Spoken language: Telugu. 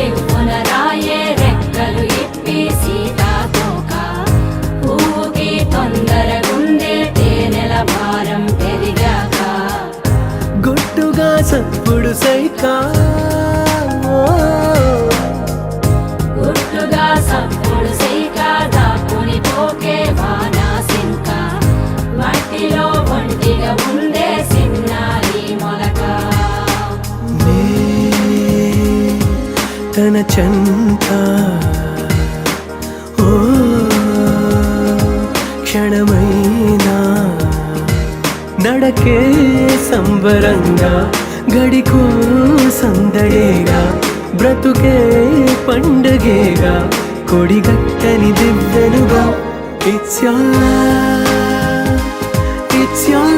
రివ్వున రాయే రెక్కలు ఇప్పి సీతాకోక పువ్వుకి తొందరగుందే తేనెల భారం పెరిగాక గుట్టుగా సప్పుడు సైకా గుట్టుగా సప్పుడు సైక దాక్కుని పోకే వానా సింక మట్టిలో ఒంటిగా ఉందే సిన్నారి మొలక తన చెంత ఓ క్షణమైనా నడకే సంబరంగా గడికో సందడేగా బ్రతుకే పండగేగా కొడిగట్టని దివ్వెనుగా it's your love, it's your